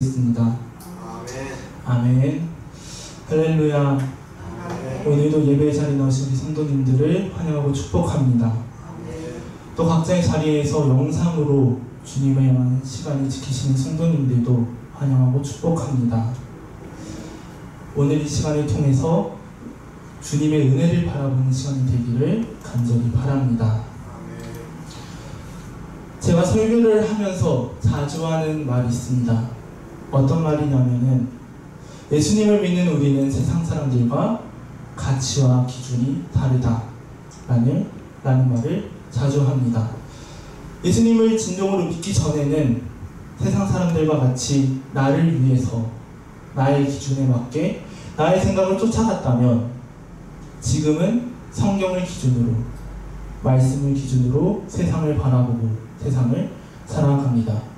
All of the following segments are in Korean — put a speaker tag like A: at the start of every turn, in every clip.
A: 있습니다. 아멘. 할렐루야. 아멘. 오늘도 예배 자리에 나오신 우리 성도님들을 환영하고 축복합니다. 또 각자의 자리에서 영상으로 주님의 향한 시간을 지키시는 성도님들도 환영하고 축복합니다. 오늘 이 시간을 통해서 주님의 은혜를 바라보는 시간이 되기를 간절히 바랍니다. 제가 설교를 하면서 자주 하는 말이 있습니다. 어떤 말이냐면은 예수님을 믿는 우리는 세상 사람들과 가치와 기준이 다르다 라는 말을 자주 합니다. 예수님을 진정으로 믿기 전에는 세상 사람들과 같이 나를 위해서 나의 기준에 맞게 나의 생각을 쫓아갔다면 지금은 성경을 기준으로 말씀을 기준으로 세상을 바라보고 세상을 살아갑니다.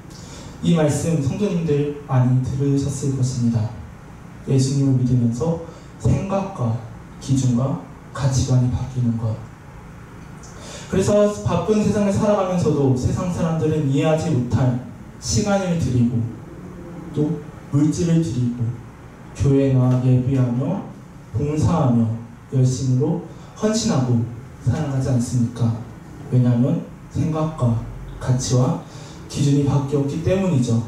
A: 이 말씀 성도님들 많이 들으셨을 것입니다. 예수님을 믿으면서 생각과 기준과 가치관이 바뀌는 것. 그래서 바쁜 세상을 살아가면서도 세상 사람들은 이해하지 못할 시간을 들이고 또 물질을 들이고 교회나 예비하며 봉사하며 열심으로 헌신하고 살아가지 않습니까? 왜냐하면 생각과 가치와 기준이 바뀌었기 때문이죠.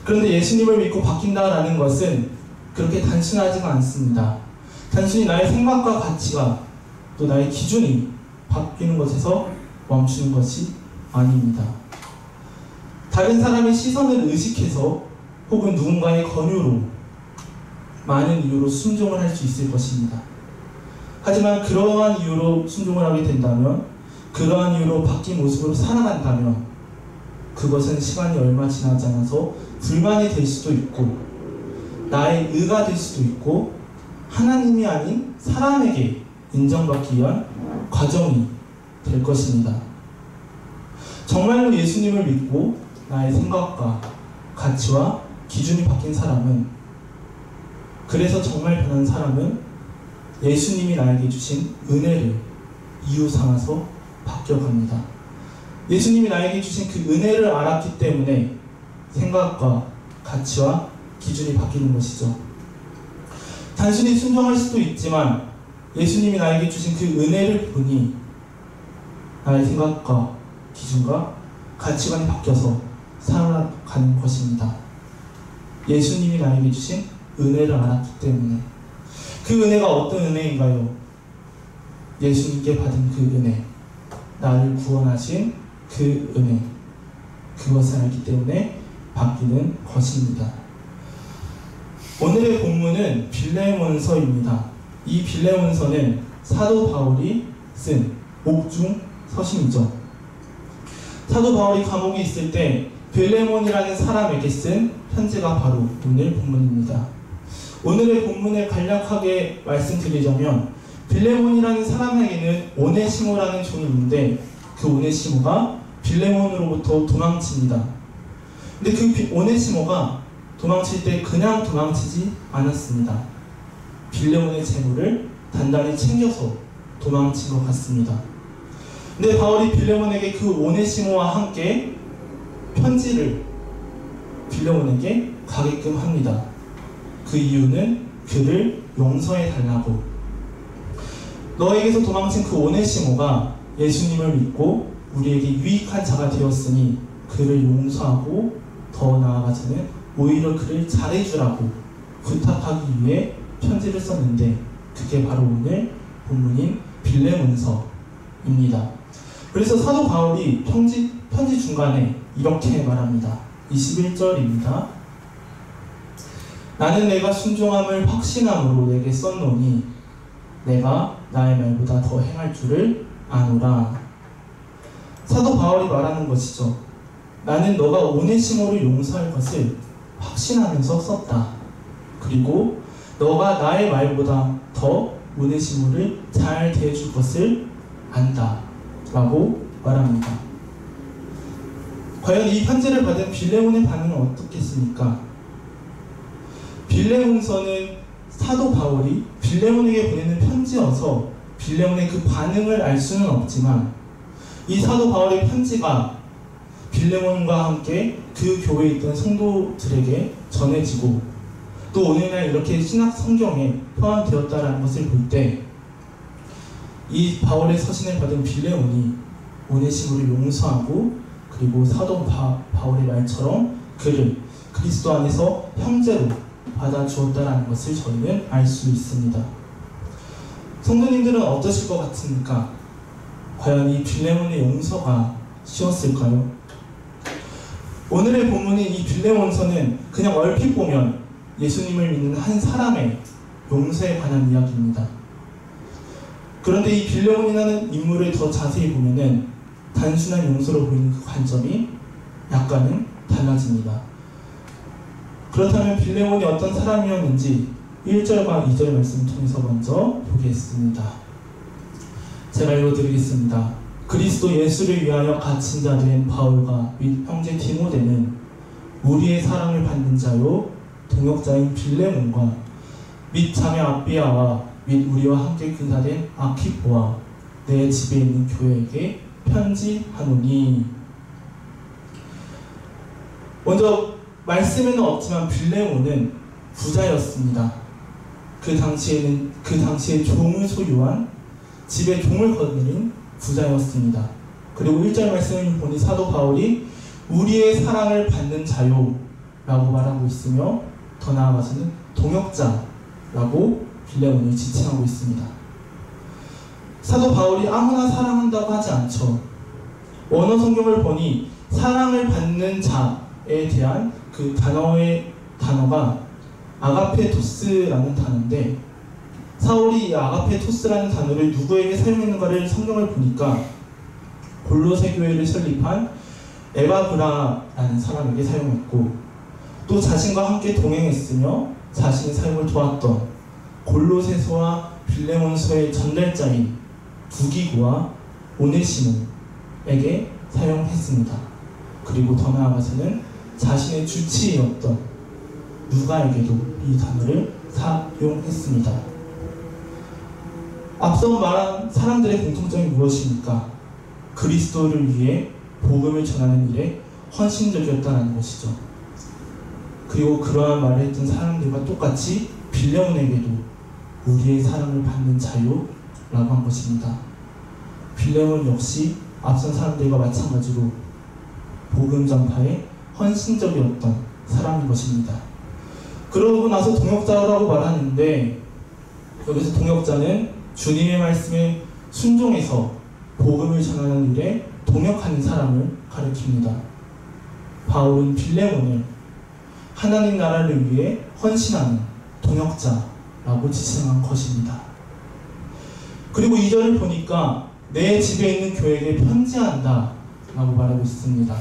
A: 그런데 예수님을 믿고 바뀐다라는 것은 그렇게 단순하지가 않습니다. 단순히 나의 생각과 가치가 또 나의 기준이 바뀌는 것에서 멈추는 것이 아닙니다. 다른 사람의 시선을 의식해서 혹은 누군가의 권유로 많은 이유로 순종을 할 수 있을 것입니다. 하지만 그러한 이유로 순종을 하게 된다면, 그러한 이유로 바뀐 모습으로 살아간다면 그것은 시간이 얼마 지나지 않아서 불만이 될 수도 있고 나의 의가 될 수도 있고 하나님이 아닌 사람에게 인정받기 위한 과정이 될 것입니다. 정말로 예수님을 믿고 나의 생각과 가치와 기준이 바뀐 사람은, 그래서 정말 변한 사람은 예수님이 나에게 주신 은혜를 이유 삼아서 바뀌어갑니다. 예수님이 나에게 주신 그 은혜를 알았기 때문에 생각과 가치와 기준이 바뀌는 것이죠. 단순히 순종할 수도 있지만 예수님이 나에게 주신 그 은혜를 보니 나의 생각과 기준과 가치관이 바뀌어서 살아가는 것입니다. 예수님이 나에게 주신 은혜를 알았기 때문에. 그 은혜가 어떤 은혜인가요? 예수님께 받은 그 은혜, 나를 구원하신 그 은혜, 그것을 알기 때문에 바뀌는 것입니다. 오늘의 본문은 빌레몬서입니다. 이 빌레몬서는 사도 바울이 쓴 옥중 서신이죠. 사도 바울이 감옥에 있을 때 빌레몬이라는 사람에게 쓴 편지가 바로 오늘 본문입니다. 오늘의 본문을 간략하게 말씀드리자면, 빌레몬이라는 사람에게는 오네시모라는 종이 있는데 그 오네시모가 빌레몬으로부터 도망칩니다. 근데 그 오네시모가 도망칠 때 그냥 도망치지 않았습니다. 빌레몬의 재물을 단단히 챙겨서 도망친 것 같습니다. 근데 바울이 빌레몬에게 그 오네시모와 함께 편지를 빌레몬에게 가게끔 합니다. 그 이유는 그를 용서해 달라고. 너에게서 도망친 그 오네시모가 예수님을 믿고 우리에게 유익한 자가 되었으니 그를 용서하고 더 나아가서는 오히려 그를 잘해주라고 부탁하기 위해 편지를 썼는데, 그게 바로 오늘 본문인 빌레몬서입니다. 그래서 사도 바울이 편지 중간에 이렇게 말합니다. 21절입니다. 나는 내가 순종함을 확신함으로 내게 썼노니 내가 나의 말보다 더 행할 줄을 아노라. 사도 바울이 말하는 것이죠. 나는 너가 오네시모를 용서할 것을 확신하면서 썼다. 그리고 너가 나의 말보다 더 오네시모를 잘 대해줄 것을 안다 라고 말합니다. 과연 이 편지를 받은 빌레몬의 반응은 어떻겠습니까? 빌레몬서는 사도 바울이 빌레몬에게 보내는 편지여서 빌레몬의 그 반응을 알 수는 없지만, 이 사도 바울의 편지가 빌레몬과 함께 그 교회에 있던 성도들에게 전해지고 또 오늘날 이렇게 신약 성경에 포함되었다는 것을 볼 때 이 바울의 서신을 받은 빌레몬이 오네시모를 용서하고 그리고 사도 바울의 말처럼 그를 그리스도 안에서 형제로 받아주었다는 것을 저희는 알 수 있습니다. 성도님들은 어떠실 것 같습니까? 과연 이 빌레몬의 용서가 쉬웠을까요? 오늘의 본문인 이 빌레몬서는 그냥 얼핏 보면 예수님을 믿는 한 사람의 용서에 관한 이야기입니다. 그런데 이 빌레몬이라는 인물을 더 자세히 보면은 단순한 용서로 보이는 그 관점이 약간은 달라집니다. 그렇다면 빌레몬이 어떤 사람이었는지 1절과 2절 말씀을 통해서 먼저 보겠습니다. 제가 읽어드리겠습니다. 그리스도 예수를 위하여 갇힌 자 된 바울과 및 형제 디모데는 우리의 사랑을 받는 자요 동역자인 빌레몬과 및 자매 아비아와 및 우리와 함께 근사된 아키포와 내 집에 있는 교회에게 편지하노니. 먼저 말씀에는 없지만 빌레몬은 부자였습니다. 그 당시에 종을 소유한 집에 종을 거느린 부자였습니다. 그리고 1절 말씀을 보니 사도 바울이 우리의 사랑을 받는 자요 라고 말하고 있으며 더 나아가서는 동역자라고 빌레몬을 지칭하고 있습니다. 사도 바울이 아무나 사랑한다고 하지 않죠. 원어 성경을 보니 사랑을 받는 자에 대한 그 단어가 아가페토스라는 단어인데 사울이 이 아가페토스라는 단어를 누구에게 사용했는가를 성경을 보니까 골로새 교회를 설립한 에바브라라는 사람에게 사용했고 또 자신과 함께 동행했으며 자신의 삶을 도왔던 골로새서와 빌레몬서의 전달자인 두기고와 오네시모에게 사용했습니다. 그리고 더 나아가서는 자신의 주치의였던 누가에게도 이 단어를 사용했습니다. 앞서 말한 사람들의 공통점이 무엇입니까? 그리스도를 위해 복음을 전하는 일에 헌신적이었다는 것이죠. 그리고 그러한 말을 했던 사람들과 똑같이 빌레몬에게도 우리의 사랑을 받는 자요 라고 한 것입니다. 빌레몬 역시 앞선 사람들과 마찬가지로 복음 전파에 헌신적이었던 사람인 것입니다. 그러고 나서 동역자라고 말하는데 여기서 동역자는 주님의 말씀에 순종해서 복음을 전하는 일에 동역하는 사람을 가리킵니다. 바울은 빌레몬을 하나님 나라를 위해 헌신하는 동역자라고 지칭한 것입니다. 그리고 2절을 보니까 내 집에 있는 교회에게 편지한다 라고 말하고 있습니다.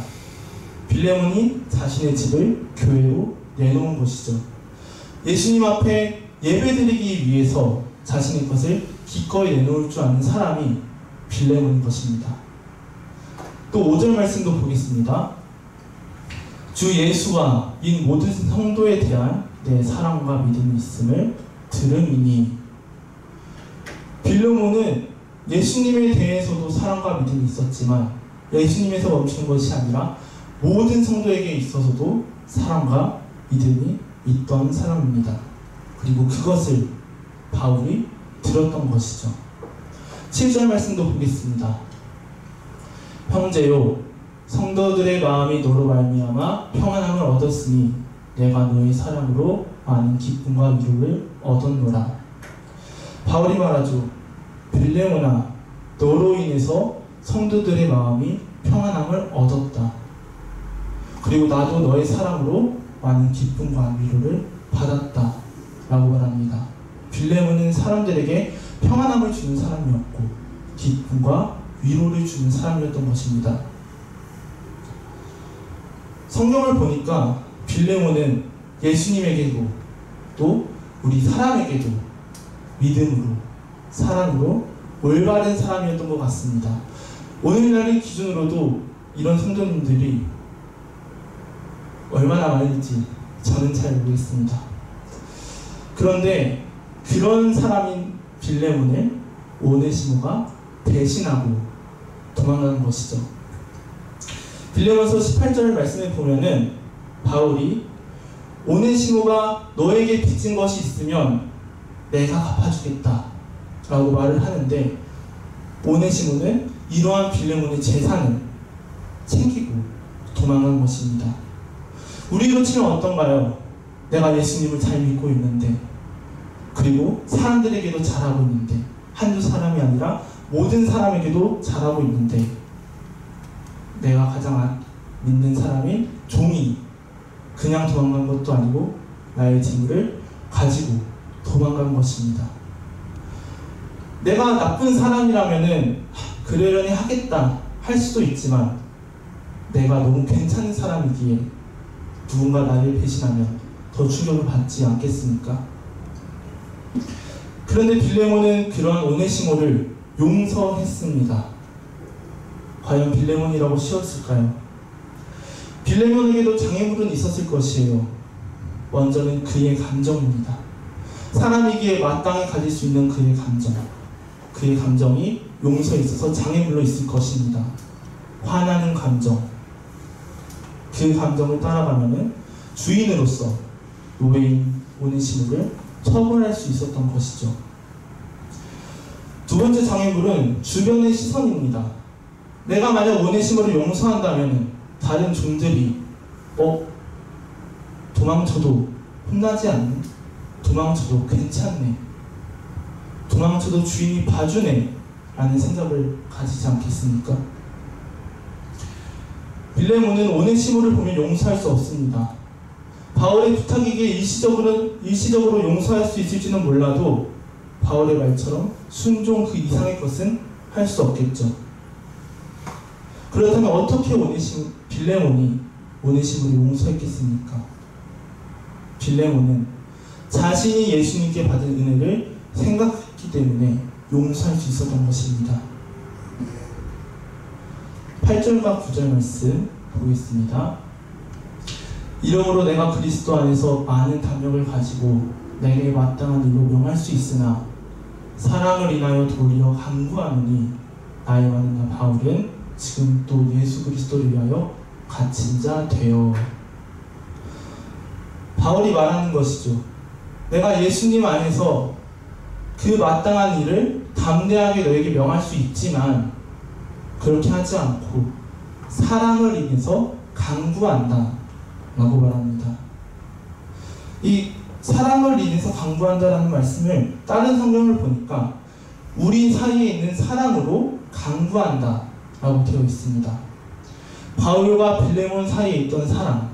A: 빌레몬이 자신의 집을 교회로 내놓은 것이죠. 예수님 앞에 예배드리기 위해서 자신의 것을 기꺼이 내놓을 줄 아는 사람이 빌레몬인 것입니다. 또 5절 말씀도 보겠습니다. 주 예수와 인 모든 성도에 대한 내 사랑과 믿음이 있음을 들음이니. 빌레몬은 예수님에 대해서도 사랑과 믿음이 있었지만 예수님에서 멈추는 것이 아니라 모든 성도에게 있어서도 사랑과 믿음이 있던 사람입니다. 그리고 그것을 바울이 들었던 것이죠. 7절 말씀도 보겠습니다. 형제요 성도들의 마음이 너로 말미암아 평안함을 얻었으니 내가 너의 사랑으로 많은 기쁨과 위로를 얻었노라. 바울이 말하죠. 빌레몬아 너로 인해서 성도들의 마음이 평안함을 얻었다. 그리고 나도 너의 사랑으로 많은 기쁨과 위로를 받았다 라고 말합니다. 빌레몬은 사람들에게 평안함을 주는 사람이었고 기쁨과 위로를 주는 사람이었던 것입니다. 성경을 보니까 빌레몬은 예수님에게도 또 우리 사람에게도 믿음으로 사랑으로 올바른 사람이었던 것 같습니다. 오늘날의 기준으로도 이런 성도님들이 얼마나 많을지 저는 잘 모르겠습니다. 그런데 그런 사람인 빌레몬을 오네시모가 대신하고 도망가는 것이죠. 빌레몬서 18절 말씀에 보면은 바울이 오네시모가 너에게 빚진 것이 있으면 내가 갚아주겠다 라고 말을 하는데, 오네시모는 이러한 빌레몬의 재산을 챙기고 도망간 것입니다. 우리로 치면 어떤가요? 내가 예수님을 잘 믿고 있는데, 그리고 사람들에게도 잘하고 있는데, 한두 사람이 아니라 모든 사람에게도 잘하고 있는데, 내가 가장 믿는 사람인 종이 그냥 도망간 것도 아니고 나의 재물을 가지고 도망간 것입니다. 내가 나쁜 사람이라면은 그러려니 하겠다 할 수도 있지만, 내가 너무 괜찮은 사람이기에 누군가 나를 배신하면 더 충격을 받지 않겠습니까? 그런데 빌레몬은 그런 오네시모를 용서했습니다. 과연 빌레몬이라고 씌웠을까요? 빌레몬에게도 장애물은 있었을 것이에요. 먼저는 그의 감정입니다. 사람이기에 마땅히 가질 수 있는 그의 감정. 그의 감정이 용서에 있어서 장애물로 있을 것입니다. 화나는 감정. 그 감정을 따라가면은 주인으로서 노예인 오네시모를 처벌할 수 있었던 것이죠. 두 번째 장애물은 주변의 시선입니다. 내가 만약 오네시모를 용서한다면 다른 종들이 도망쳐도 혼나지 않네, 도망쳐도 괜찮네, 도망쳐도 주인이 봐주네 라는 생각을 가지지 않겠습니까? 빌레몬은 오네시모를 보면 용서할 수 없습니다. 바울의 부탁이기에 일시적으로 용서할 수 있을지는 몰라도 바울의 말처럼 순종 그 이상의 것은 할 수 없겠죠. 그렇다면 어떻게 빌레몬이 오네시모를 용서했겠습니까? 빌레몬은 자신이 예수님께 받은 은혜를 생각했기 때문에 용서할 수 있었던 것입니다. 8절과 9절 말씀 보겠습니다. 이러므로 내가 그리스도 안에서 많은 담력을 가지고 내게 마땅한 일로 명할 수 있으나 사랑을 인하여 도리어 간구하노니 나의 많은 나 바울은 지금 또 예수 그리스도를 위하여 갇힌 자 되어. 바울이 말하는 것이죠. 내가 예수님 안에서 그 마땅한 일을 담대하게 너에게 명할 수 있지만 그렇게 하지 않고 사랑을 인해서 간구한다 라고 말합니다. 이 사랑을 인해서 간구한다라는 말씀을 다른 성경을 보니까 우리 사이에 있는 사랑으로 간구한다 라고 되어 있습니다. 바울과 빌레몬 사이에 있던 사랑,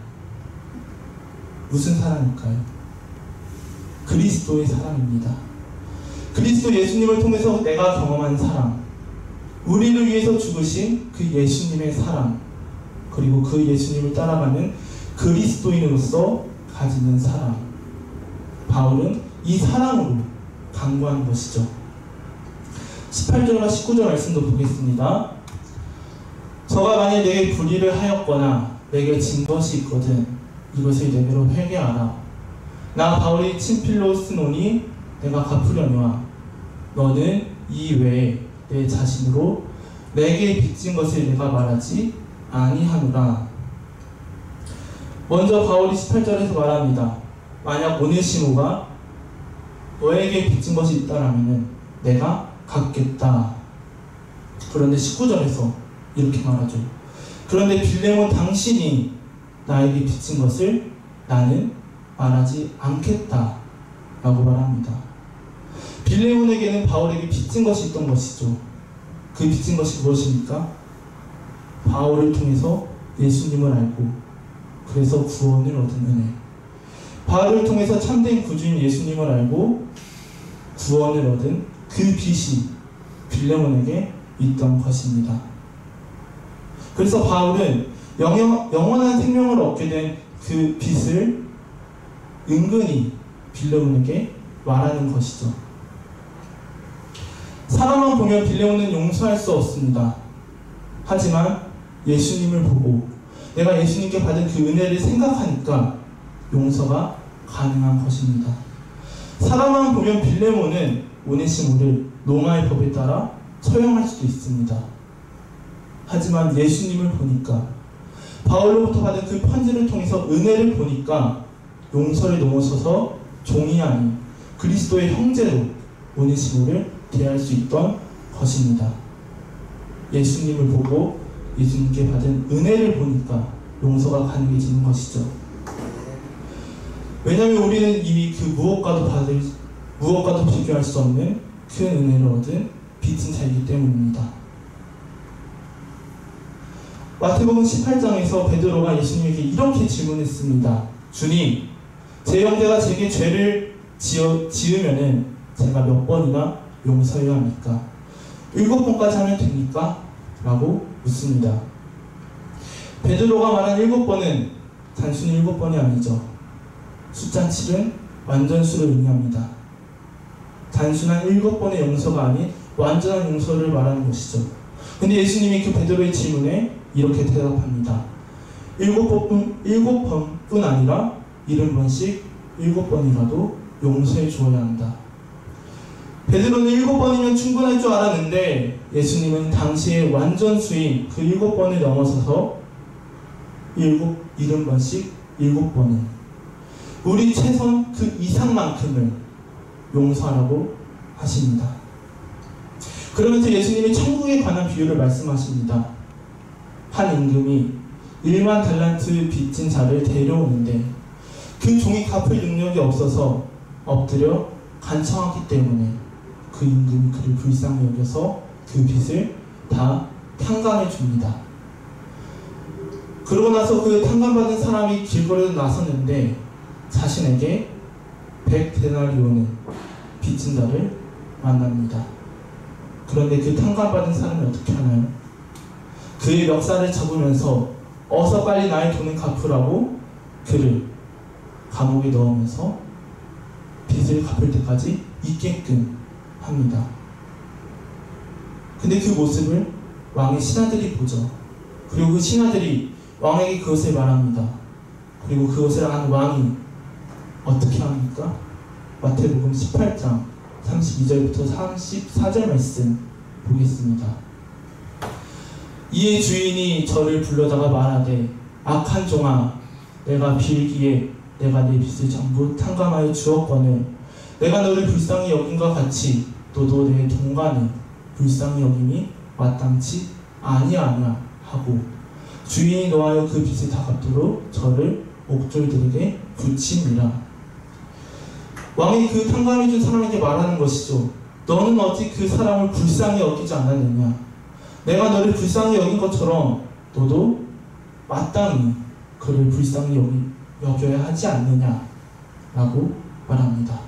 A: 무슨 사랑일까요? 그리스도의 사랑입니다. 그리스도 예수님을 통해서 내가 경험한 사랑, 우리를 위해서 죽으신 그 예수님의 사랑, 그리고 그 예수님을 따라가는 그리스도인으로서 가지는 사랑. 바울은 이 사랑으로 간구한 것이죠. 18절과 19절 말씀도 보겠습니다. 저가 만일 내게 불의를 하였거나 내게 진 것이 있거든 이것을 내게로 회개하라. 나 바울이 친필로 쓰노니 내가 갚으려니와 너는 이 외에 내 자신으로 내게 빚진 것을 내가 말하지 아니하노라. 먼저 바울이 18절에서 말합니다. 만약 오네시모가 너에게 빚진 것이 있다라면 내가 갚겠다. 그런데 19절에서 이렇게 말하죠. 그런데 빌레몬 당신이 나에게 빚진 것을 나는 말하지 않겠다 라고 말합니다. 빌레몬에게는 바울에게 빚진 것이 있던 것이죠. 그 빚진 것이 무엇입니까? 바울을 통해서 예수님을 알고 그래서 구원을 얻은 은혜. 바울을 통해서 참된 구주인 예수님을 알고 구원을 얻은 그 빚이 빌레몬에게 있던 것입니다. 그래서 바울은 영원한 생명을 얻게 된 그 빚을 은근히 빌레몬에게 말하는 것이죠. 사람만 보면 빌레몬은 용서할 수 없습니다. 하지만 예수님을 보고 내가 예수님께 받은 그 은혜를 생각하니까 용서가 가능한 것입니다. 사람만 보면 빌레몬은 오네시모를 로마의 법에 따라 처형할 수도 있습니다. 하지만 예수님을 보니까 바울로부터 받은 그 편지를 통해서 은혜를 보니까 용서를 넘어서서 종이 아닌 그리스도의 형제로 오네시모를 대할 수 있던 것입니다. 예수님을 보고 예수님께 받은 은혜를 보니까 용서가 가능해지는 것이죠. 왜냐하면 우리는 이미 그 무엇과도 비교할 수 없는 큰 은혜를 얻은 빚진 자이기 때문입니다. 마태복음 18장에서 베드로가 예수님에게 이렇게 질문했습니다. 주님, 제 형제가 제게 죄를 지으면은 제가 몇 번이나 용서해야 합니까? 7번까지 하면 됩니까? 라고 묻습니다. 베드로가 말한 7번은 단순히 7번이 아니죠. 숫자 7은 완전수를 의미합니다. 단순한 7번의 용서가 아닌 완전한 용서를 말하는 것이죠. 근데 예수님이 그 베드로의 질문에 이렇게 대답합니다. 7번뿐 아니라 70번씩 7번이라도 용서해 주어야 한다. 베드로는 7번이면 충분할 줄 알았는데 예수님은 당시의 완전수인 그 7번을 넘어서서 70번씩 7번을 우리 최선 그 이상만큼을 용서하라고 하십니다. 그러면서 예수님이 천국에 관한 비유를 말씀하십니다. 한 임금이 1만 달란트 빚진 자를 데려오는데 그 종이 갚을 능력이 없어서 엎드려 간청하기 때문에 그 임금이 그를 불쌍히 여겨서 그 빚을 다 탕감해 줍니다. 그러고 나서 그 탕감받은 사람이 길거리에 나섰는데 자신에게 100데나리온의 빚진 자를 만납니다. 그런데 그 탕감받은 사람이 어떻게 하나요? 그의 멱살을 잡으면서 어서 빨리 나의 돈을 갚으라고 그를 감옥에 넣으면서 빚을 갚을 때까지 있게끔 합니다. 근데 그 모습을 왕의 신하들이 보죠. 그리고 그 신하들이 왕에게 그것을 말합니다. 그리고 그것을 안 왕이 어떻게 합니까? 마태복음 18장 32절부터 34절 말씀 보겠습니다. 이에 주인이 저를 불러다가 말하되 악한 종아, 내가 빌기에 내가 내 빚을 전부 탕감하여 주었거늘 내가 너를 불쌍히 여김과 같이 너도 내 동간을 불쌍히 여김이 마땅치 아니하냐 하고 주인이 노하여 그 빚을 다 갚도록 저를 옥졸들에게 붙이니라. 왕이 그 탕감해준 사람에게 말하는 것이죠. 너는 어찌 그 사람을 불쌍히 여기지 않았느냐? 내가 너를 불쌍히 여긴 것처럼 너도 마땅히 그를 불쌍히 여겨야 하지 않느냐? 라고 말합니다.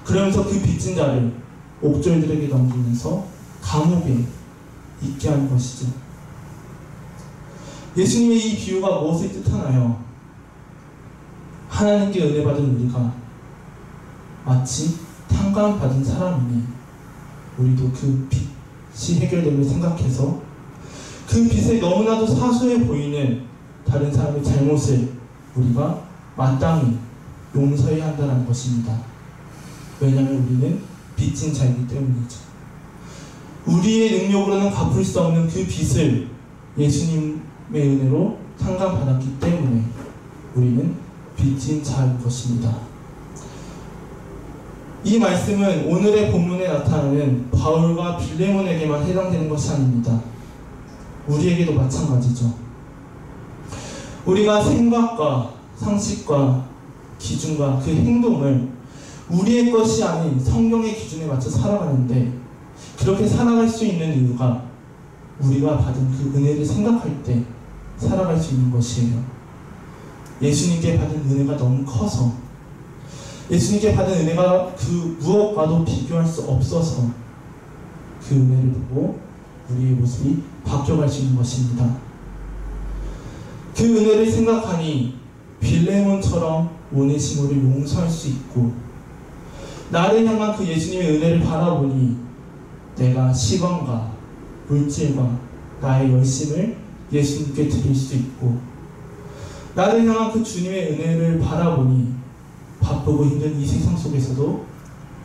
A: 그러면서 그 빚진 자를 옥졸들에게 넘기면서 감옥에 있게 하는 것이죠. 예수님의 이 비유가 무엇을 뜻하나요? 하나님께 은혜 받은 우리가 마치 탕감받은 사람이니 우리도 그 빚이 해결됨을 생각해서 그 빚에 너무나도 사소해 보이는 다른 사람의 잘못을 우리가 마땅히 용서해야 한다는 것입니다. 왜냐하면 우리는 빚진 자이기 때문이죠. 우리의 능력으로는 갚을 수 없는 그 빚을 예수님의 은혜로 탕감받았기 때문에 우리는 빚진 자인 것입니다. 이 말씀은 오늘의 본문에 나타나는 바울과 빌레몬에게만 해당되는 것이 아닙니다. 우리에게도 마찬가지죠. 우리가 생각과 상식과 기준과 그 행동을 우리의 것이 아닌 성경의 기준에 맞춰 살아가는데 그렇게 살아갈 수 있는 이유가 우리가 받은 그 은혜를 생각할 때 살아갈 수 있는 것이에요. 예수님께 받은 은혜가 너무 커서 예수님께 받은 은혜가 그 무엇과도 비교할 수 없어서 그 은혜를 보고 우리의 모습이 바뀌어갈 수 있는 것입니다. 그 은혜를 생각하니 빌레몬처럼 오네시모를 용서할 수 있고 나를 향한 그 예수님의 은혜를 바라보니 내가 시간과 물질과 나의 열심을 예수님께 드릴 수 있고 나를 향한 그 주님의 은혜를 바라보니 바쁘고 힘든 이 세상 속에서도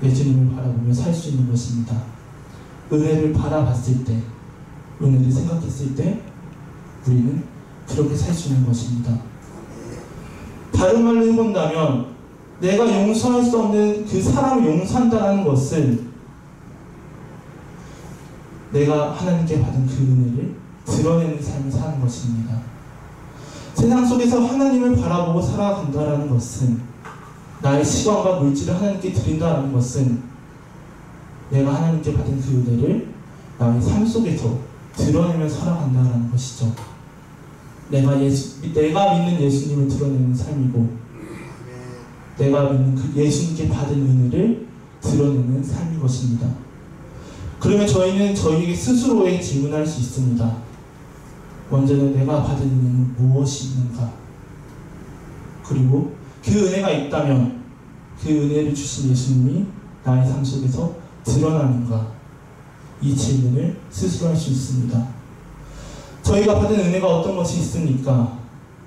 A: 예수님을 바라보며 살 수 있는 것입니다. 은혜를 바라봤을 때, 은혜를 생각했을 때 우리는 그렇게 살 수 있는 것입니다. 다른 말로 해본다면 내가 용서할 수 없는 그 사람을 용서한다는 것은 내가 하나님께 받은 그 은혜를 드러내는 삶을 사는 것입니다. 세상 속에서 하나님을 바라보고 살아간다는 것은 나의 시간과 물질을 하나님께 드린다는 것은 내가 하나님께 받은 그 은혜를 나의 삶 속에서 드러내며 살아간다는 것이죠. 내가 믿는 예수님을 드러내는 삶이고 내가 믿는 그 예수님께 받은 은혜를 드러내는 삶인 것입니다. 그러면 저희는 저희에게 스스로에 질문할 수 있습니다. 먼저는 내가 받은 은혜는 무엇이 있는가? 그리고 그 은혜가 있다면 그 은혜를 주신 예수님이 나의 삶 속에서 드러나는가? 이 질문을 스스로 할 수 있습니다. 저희가 받은 은혜가 어떤 것이 있습니까?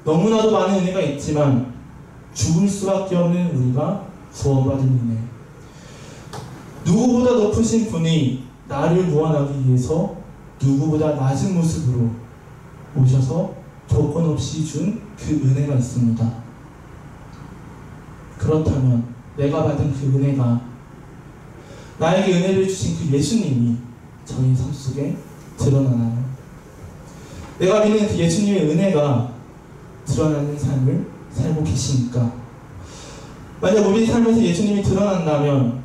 A: 너무나도 많은 은혜가 있지만 죽을 수밖에 없는 우리가 구원받은 은혜. 누구보다 높으신 분이 나를 구원하기 위해서 누구보다 낮은 모습으로 오셔서 조건 없이 준 그 은혜가 있습니다. 그렇다면 내가 받은 그 은혜가 나에게 은혜를 주신 그 예수님이 저희 삶 속에 드러나나요? 내가 믿는 그 예수님의 은혜가 드러나는 삶을 살고 계십니까? 만약 우리 삶에서 예수님이 드러난다면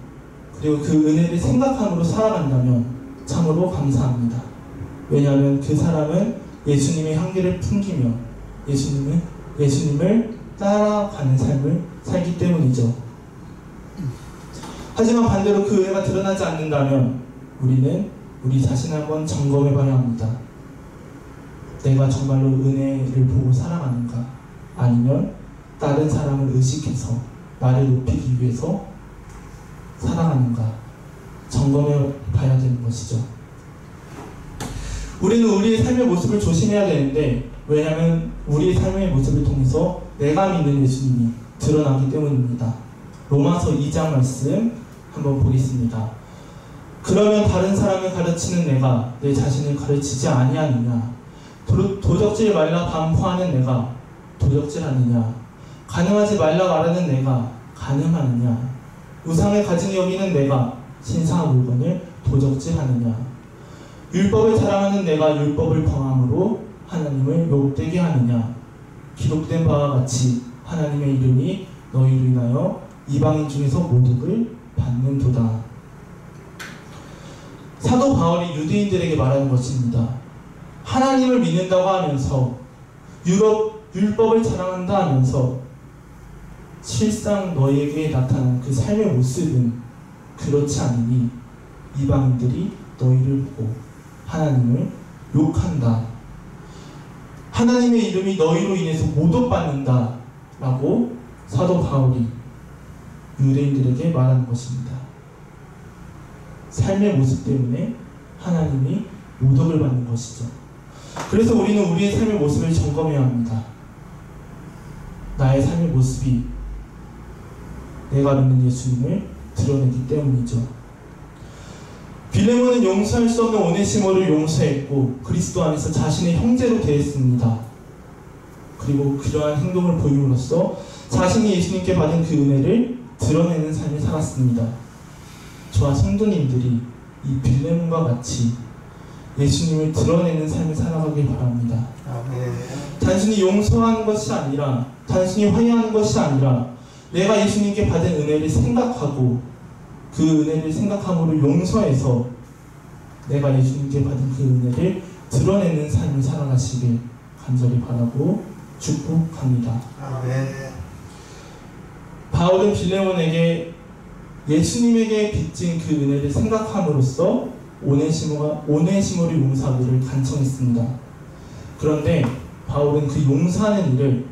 A: 그리고 그 은혜를 생각함으로 살아간다면 참으로 감사합니다. 왜냐하면 그 사람은 예수님의 향기를 풍기며 예수님을 따라가는 삶을 살기 때문이죠. 하지만 반대로 그 은혜가 드러나지 않는다면 우리는 우리 자신을 한번 점검해 봐야 합니다. 내가 정말로 은혜를 보고 살아가는가? 아니면 다른 사람을 의식해서 나를 높이기 위해서 살아가는가? 점검해 봐야 되는 것이죠. 우리는 우리의 삶의 모습을 조심해야 되는데 왜냐하면 우리의 삶의 모습을 통해서 내가 믿는 예수님이 드러나기 때문입니다. 로마서 2장 말씀 한번 보겠습니다. 그러면 다른 사람을 가르치는 내가 내 자신을 가르치지 아니하느냐? 도적질 말라 반포하는 내가 도적질하느냐? 가늠하지 말라 말하는 내가 가늠하느냐? 우상을 가진 여기는 내가 신성한 물건을 도적질하느냐? 율법을 자랑하는 내가 율법을 범함으로 하나님을 욕되게 하느냐? 기록된 바와 같이 하나님의 이름이 너희로 인하여 이방인 중에서 모독을 받는도다. 사도 바울이 유대인들에게 말하는 것입니다. 하나님을 믿는다고 하면서 율법을 자랑한다 하면서 실상 너희에게 나타난 그 삶의 모습은 그렇지 않으니 이방인들이 너희를 보고 하나님을 욕한다. 하나님의 이름이 너희로 인해서 모독받는다 라고 사도 바울이 유대인들에게 말하는 것입니다. 삶의 모습 때문에 하나님이 모독을 받는 것이죠. 그래서 우리는 우리의 삶의 모습을 점검해야 합니다. 나의 삶의 모습이 내가 믿는 예수님을 드러내기 때문이죠. 빌레몬은 용서할 수 없는 오네시모를 용서했고 그리스도 안에서 자신의 형제로 대했습니다. 그리고 그러한 행동을 보임으로써 자신이 예수님께 받은 그 은혜를 드러내는 삶을 살았습니다. 저와 성도님들이 이 빌레몬과 같이 예수님을 드러내는 삶을 살아가길 바랍니다. 단순히 용서하는 것이 아니라 단순히 화해하는 것이 아니라 내가 예수님께 받은 은혜를 생각하고 그 은혜를 생각함으로 용서해서 내가 예수님께 받은 그 은혜를 드러내는 삶을 살아가시길 간절히 바라고 축복합니다. 바울은 빌레몬에게 예수님에게 빚진 그 은혜를 생각함으로써 오네시모를 용서하기를 간청했습니다. 그런데 바울은 그 용서하는 일을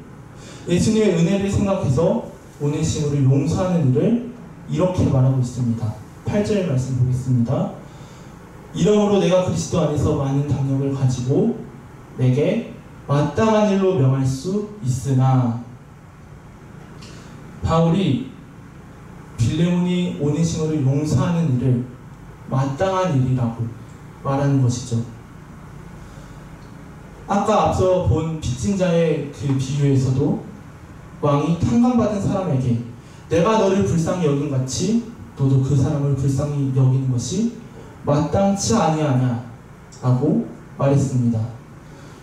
A: 예수님의 은혜를 생각해서 오네시모를 용서하는 일을 이렇게 말하고 있습니다. 8절 말씀 보겠습니다. 이러므로 내가 그리스도 안에서 많은 담력을 가지고 내게 마땅한 일로 명할 수 있으나 바울이 빌레몬이 오네시모를 용서하는 일을 마땅한 일이라고 말하는 것이죠. 아까 앞서 본 빚진 자의 그 비유에서도 왕이 탕감받은 사람에게 내가 너를 불쌍히 여긴 같이 너도 그 사람을 불쌍히 여기는 것이 마땅치 아니하냐 라고 말했습니다.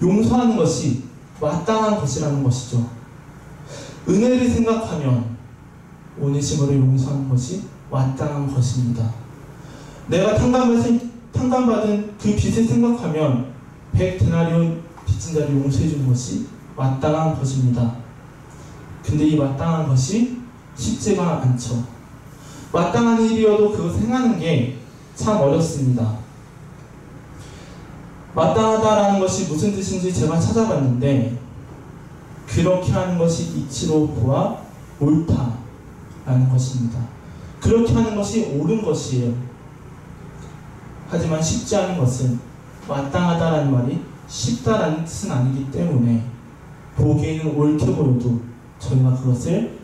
A: 용서하는 것이 마땅한 것이라는 것이죠. 은혜를 생각하면 오네시모를 용서하는 것이 마땅한 것입니다. 내가 탕감받은 그 빚을 생각하면 100데나리온 빚진 자를 용서해 주는 것이 마땅한 것입니다. 근데 이 마땅한 것이 쉽지가 않죠. 마땅한 일이어도 그것을 행하는 게 참 어렵습니다. 마땅하다라는 것이 무슨 뜻인지 제가 찾아봤는데 그렇게 하는 것이 이치로 보아 옳다라는 것입니다. 그렇게 하는 것이 옳은 것이에요. 하지만 쉽지 않은 것은 마땅하다라는 말이 쉽다라는 뜻은 아니기 때문에 보기에는 옳게 보여도 저희가 그것을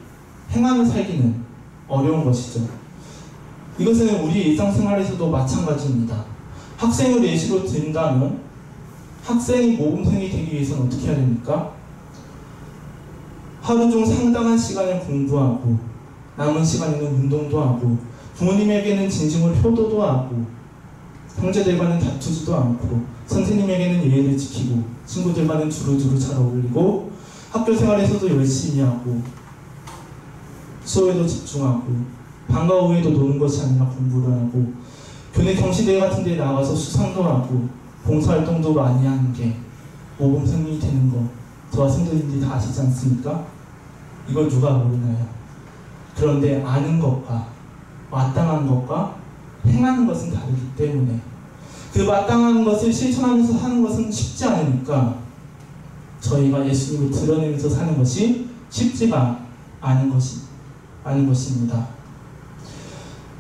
A: 행하며 살기는 어려운 것이죠. 이것은 우리 일상생활에서도 마찬가지입니다. 학생을 예시로 든다면 학생이 모범생이 되기 위해서는 어떻게 해야 됩니까? 하루 중 상당한 시간을 공부하고 남은 시간에는 운동도 하고 부모님에게는 진심으로 효도도 하고 형제들과는 다투지도 않고 선생님에게는 예의를 지키고 친구들과는 두루두루 잘 어울리고 학교 생활에서도 열심히 하고 수업에도 집중하고 방과 후에도 노는 것이 아니라 공부를 하고 교내 경시대회 같은 데 나가서 수상도 하고 봉사활동도 많이 하는 게 모범생이 되는 거 저와 성도님들이 다 아시지 않습니까? 이걸 누가 모르나요? 그런데 아는 것과 마땅한 것과 행하는 것은 다르기 때문에 그 마땅한 것을 실천하면서 사는 것은 쉽지 않으니까 저희가 예수님을 드러내면서 사는 것이 쉽지가 않은 것입니다.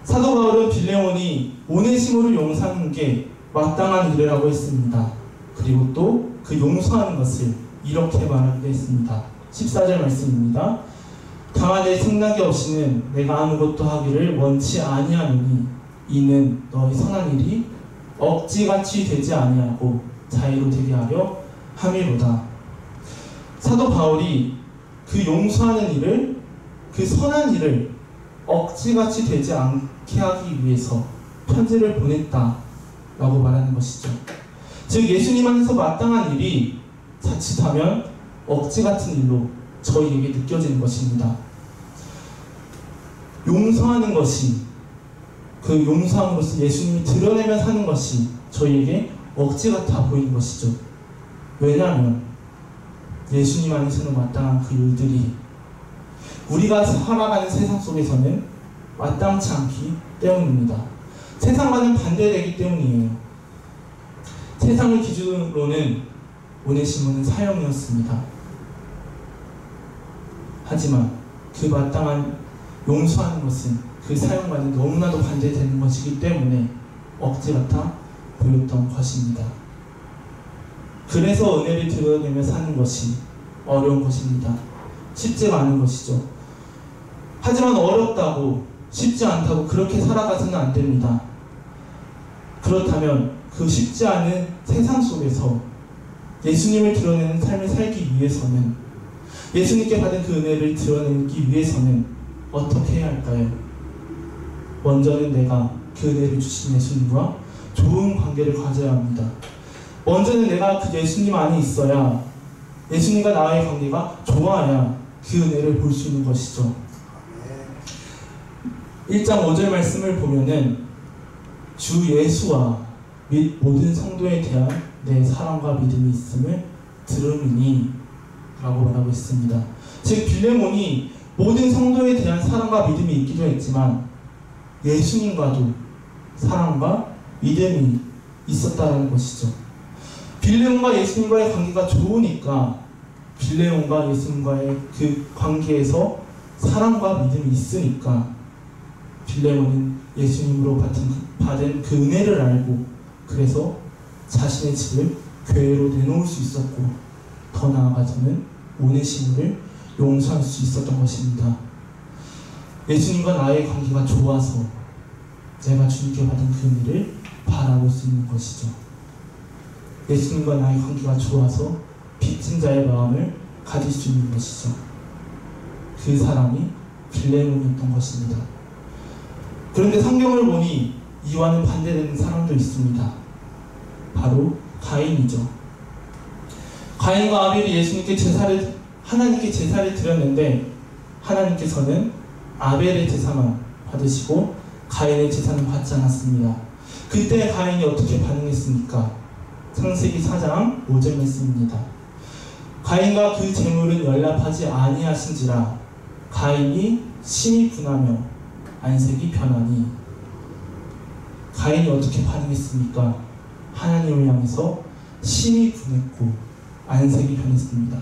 A: 사도 바울은 빌레몬이 오네시모를 용서하는 게 마땅한 일이라고 했습니다. 그리고 또 그 용서하는 것을 이렇게 말하기도 했습니다. 14절 말씀입니다. 다만 내 생각이 없이는 내가 아무것도 하기를 원치 아니하노니 이는 너의 선한 일이 억지같이 되지 아니하고 자유로 되게 하려 함이로다. 사도 바울이 그 용서하는 일을 그 선한 일을 억지같이 되지 않게 하기 위해서 편지를 보냈다라고 말하는 것이죠. 즉 예수님 안에서 마땅한 일이 자칫하면 억지 같은 일로 저희에게 느껴지는 것입니다. 용서하는 것이 그 용서함으로써 예수님이 드러내며 사는 것이 저희에게 억지 같아 보이는 것이죠. 왜냐하면 예수님 안에서는 마땅한 그 일들이 우리가 살아가는 세상 속에서는 마땅치 않기 때문입니다. 세상과는 반대되기 때문이에요. 세상의 기준으로는 오네시모는 사형이었습니다. 하지만 그 마땅한 용서하는 것은 그 사형과는 너무나도 반대되는 것이기 때문에 억지 같아 보였던 것입니다. 그래서 은혜를 드러내며 사는 것이 어려운 것입니다. 쉽지가 않은 것이죠. 하지만 어렵다고 쉽지 않다고 그렇게 살아가서는 안 됩니다. 그렇다면 그 쉽지 않은 세상 속에서 예수님을 드러내는 삶을 살기 위해서는 예수님께 받은 그 은혜를 드러내기 위해서는 어떻게 해야 할까요? 먼저는 내가 그 은혜를 주신 예수님과 좋은 관계를 가져야 합니다. 먼저는 내가 그 예수님 안에 있어야 예수님과 나의 관계가 좋아야 그 은혜를 볼 수 있는 것이죠. 1장 5절 말씀을 보면은 주 예수와 및 모든 성도에 대한 내 사랑과 믿음이 있음을 들음이니 라고 말하고 있습니다. 즉 빌레몬이 모든 성도에 대한 사랑과 믿음이 있기도 했지만 예수님과도 사랑과 믿음이 있었다는 것이죠. 빌레몬과 예수님과의 관계가 좋으니까 빌레몬과 예수님과의 그 관계에서 사랑과 믿음이 있으니까 빌레몬은 예수님으로 받은 그 은혜를 알고 그래서 자신의 집을 교회로 내놓을 수 있었고 더 나아가서는 오네시모를 용서할 수 있었던 것입니다. 예수님과 나의 관계가 좋아서 내가 주님께 받은 그 은혜를 바라볼 수 있는 것이죠. 예수님과 나의 관계가 좋아서 빚진 자의 마음을 가질 수 있는 것이죠. 그 사람이 빌레몬이었던 것입니다. 그런데 성경을 보니 이와는 반대되는 사람도 있습니다. 바로 가인이죠. 가인과 아벨이 하나님께 제사를 드렸는데 하나님께서는 아벨의 제사만 받으시고 가인의 제사는 받지 않았습니다. 그때 가인이 어떻게 반응했습니까? 창세기 4장 5절 말씀입니다. 가인과 그 재물은 연락하지 아니하신지라 가인이 심히 분하며 안색이 변하니. 가인이 어떻게 반응했습니까? 하나님을 향해서 심히 분했고 안색이 변했습니다.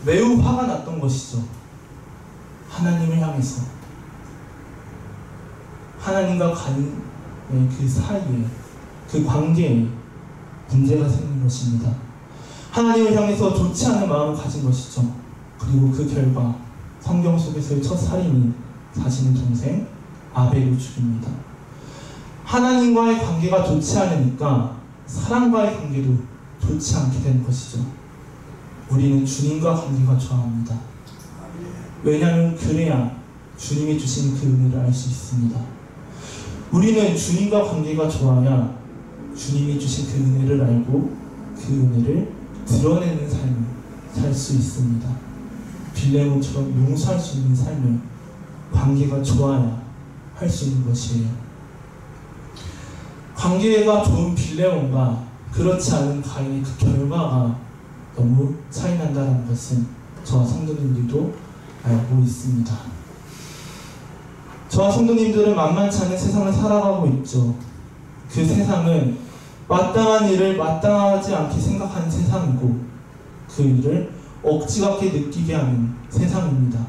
A: 매우 화가 났던 것이죠. 하나님을 향해서 하나님과 가인의 그 사이에, 그 관계에 문제가 생긴 것입니다. 하나님을 향해서 좋지 않은 마음을 가진 것이죠. 그리고 그 결과 성경 속에서의 첫 살인이 자신의 동생 아벨을 죽입니다. 하나님과의 관계가 좋지 않으니까 사람과의 관계도 좋지 않게 되는 것이죠. 우리는 주님과 관계가 좋아합니다. 왜냐하면 그래야 주님이 주신 그 은혜를 알 수 있습니다. 우리는 주님과 관계가 좋아야 주님이 주신 그 은혜를 알고 그 은혜를 드러내는 삶을 살 수 있습니다. 빌레몬처럼 용서할 수 있는 삶을 관계가 좋아야 할 수 있는 것이에요. 관계가 좋은 빌레몬과 그렇지 않은 가인의 그 결과가 너무 차이 난다는 것은 저와 성도님들도 알고 있습니다. 저와 성도님들은 만만치 않은 세상을 살아가고 있죠. 그 세상은 마땅한 일을 마땅하지 않게 생각하는 세상이고 그 일을 억지 같게 느끼게 하는 세상입니다.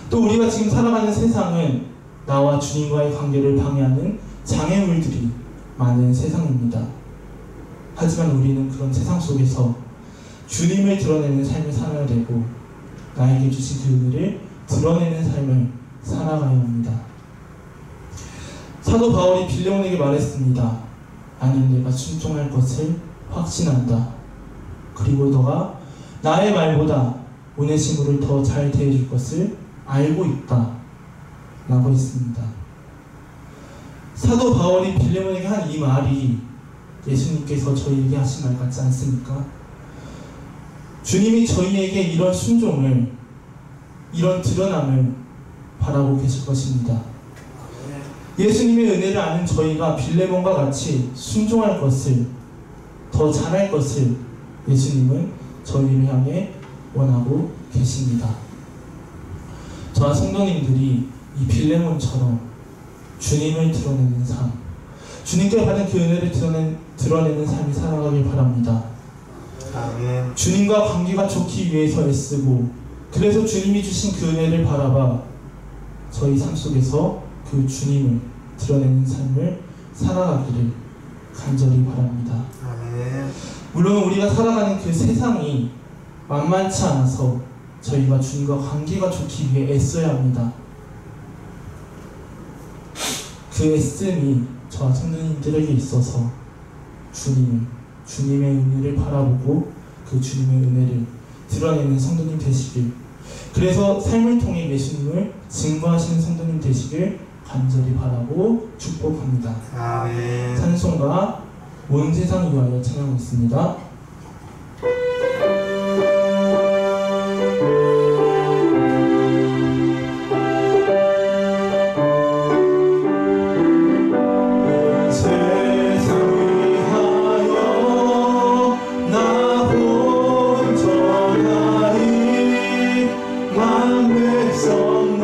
A: 또 우리가 지금 살아가는 세상은 나와 주님과의 관계를 방해하는 장애물들이 많은 세상입니다. 하지만 우리는 그런 세상 속에서 주님을 드러내는 삶을 살아야 되고 나에게 주신 그 은혜를 드러내는 삶을 살아가야 합니다. 사도 바울이 빌레몬에게 말했습니다. 나는 내가 순종할 것을 확신한다. 그리고 너가 나의 말보다 오네시모를 더 잘 대해줄 것을 알고 있다. 라고 했습니다. 사도 바울이 빌레몬에게 한 이 말이 예수님께서 저희에게 하신 말 같지 않습니까? 주님이 저희에게 이런 순종을, 이런 드러남을 바라고 계실 것입니다. 예수님의 은혜를 아는 저희가 빌레몬과 같이 순종할 것을, 더 잘할 것을 예수님은 저희를 향해 원하고 계십니다. 저와 성도님들이 이 빌레몬처럼 주님을 드러내는 삶, 주님께 받은 그 은혜를 드러내는 삶이 살아가길 바랍니다. 아멘. 주님과 관계가 좋기 위해서 애쓰고, 그래서 주님이 주신 그 은혜를 바라봐 저희 삶 속에서 그 주님을 드러내는 삶을 살아가기를 간절히 바랍니다. 아멘. 물론 우리가 살아가는 그 세상이 만만치 않아서 저희가 주님과 관계가 좋기 위해 애써야 합니다. 그 애씀이 저와 성도님들에게 있어서 주님의 은혜를 바라보고 그 주님의 은혜를 드러내는 성도님 되시길, 그래서 삶을 통해 예수님을 증거하시는 성도님 되시길 간절히 바라고 축복합니다. 아멘. 찬송가 온 세상 위하여 찬양하겠습니다.
B: 만 백성